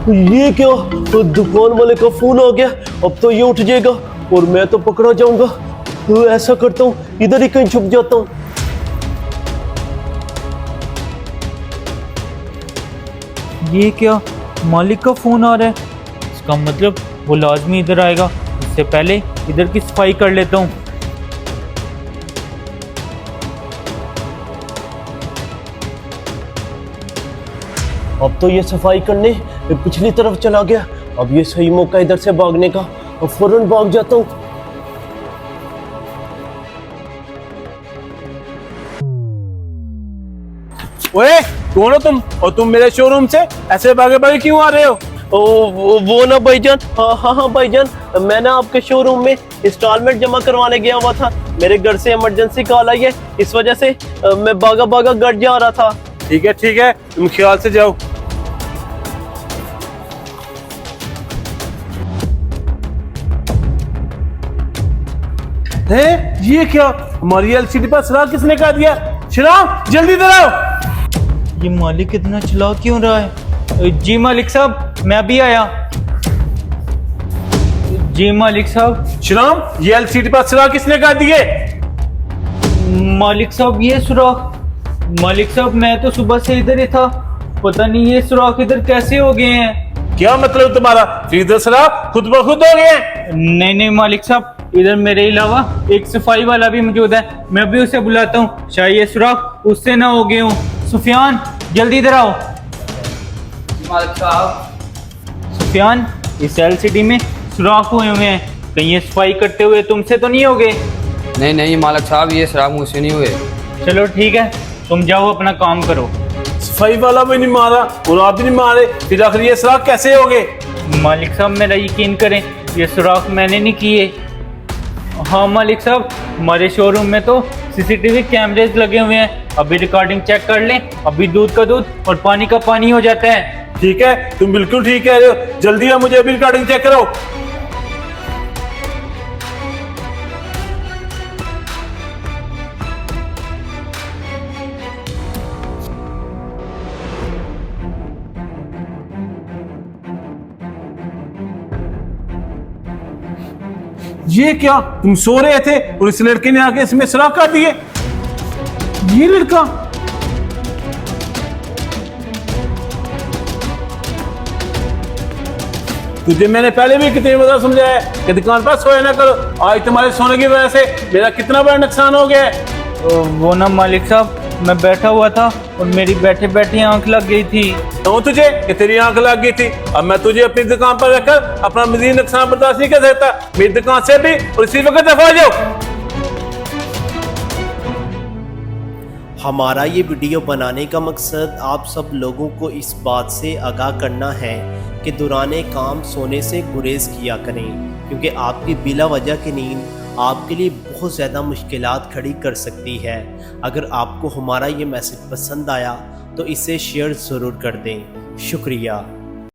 ये क्या, तो दुकान वाले का फोन आ गया। अब तो ये उठ जाएगा और मैं तो पकड़ा जाऊंगा। तो ऐसा करता हूँ, इधर ही कहीं छुप जाता हूँ। ये क्या, मालिक का फोन आ रहा है। इसका मतलब वो लाजमी इधर आएगा। इससे पहले इधर की सफाई कर लेता हूँ। अब तो ये सफाई करने पिछली तरफ चला गया। अब ये सही मौका इधर से भागने का। अब फौरन भाग जाता हूँ। ओए, कौन हो तुम? और तुम मेरे शोरूम से ऐसे भागे भागे क्यों आ रहे हो? वो ना भाईजान, हाँ भाईजान, मैं ना आपके शोरूम में इंस्टॉलमेंट जमा करवाने गया हुआ था। मेरे घर से इमरजेंसी कॉल आई है, इस वजह से मैं भागा भागा घर जा रहा था। ठीक है, तुम ख्याल से जाओ। ये क्या, हमारी एलसीडी पर शराब किसने काट दिया? शराब, जल्दी इधर आओ। ये मालिक इतना चिल्ला क्यों रहा है? जी मालिक साहब, मैं अभी आया। जी मालिक साहब। शराब, ये एलसीडी पर शराब किसने काट दिए? मालिक साहब, ये सुराख। मालिक साहब, मैं तो सुबह से इधर ही था। पता नहीं ये सुराख इधर कैसे हो गए हैं। क्या मतलब तुम्हारा? फ्रीजर शराब खुद ब खुद हो गए? नहीं मालिक साहब, इधर मेरे अलावा एक सफाई वाला भी मौजूद है। मैं भी उसे बुलाता हूँ, शायद ये सुराख उससे ना हो गए हूँ। सुफियान, जल्दी इधर आओ। मालिक साहब। सुफियान, इस एलसीडी में सुराख हुए हुए हैं। कहीं ये सफाई करते हुए तुमसे तो नहीं हो गए? नहीं मालिक साहब, ये शराब मुझसे नहीं हुए। चलो ठीक है, तुम जाओ अपना काम करो। सफाई वाला भी नहीं मारा और आप भी नहीं मारे, फिर आखिर ये शराब कैसे हो गए? मालिक साहब, मेरा यकीन करें, ये सुराख मैंने नहीं किए। हाँ मालिक साहब, हमारे शोरूम में तो सीसीटीवी कैमरेज लगे हुए हैं। अभी रिकॉर्डिंग चेक कर लें, अभी दूध का दूध और पानी का पानी हो जाता है। ठीक है, तुम बिल्कुल ठीक कह रहे हो। जल्दी आओ, मुझे अभी रिकॉर्डिंग चेक करो। ये क्या, तुम सो रहे थे और इस लड़के ने आके इसमें शराब काट दिए? ये लड़का, तुझे मैंने पहले भी कितनी बार समझाया है कि दुकान पर सोया ना करो। आज तुम्हारे सोने की वजह से मेरा कितना बड़ा नुकसान हो गया है। वो ना मालिक साहब, मैं बैठा हुआ था और मेरी बैठे बैठे आंख लग गई थी। तो तुझे कि तेरी आंख लग गई थी? अब मैं तुझे अपनी दुकान पर रखकर अपना मजीद नुकसान बर्दाश्त नहीं कर सकता। मेरी दुकान से भी और इसी वक्त दफा हो जाओ। हमारा ये वीडियो बनाने का मकसद आप सब लोगों को इस बात से आगाह करना है कि दौराने काम सोने से गुरेज किया करें, क्योंकि आपकी बिला वजह की नींद आपके लिए बहुत ज़्यादा मुश्किलात खड़ी कर सकती है। अगर आपको हमारा ये मैसेज पसंद आया तो इसे शेयर ज़रूर कर दें। शुक्रिया।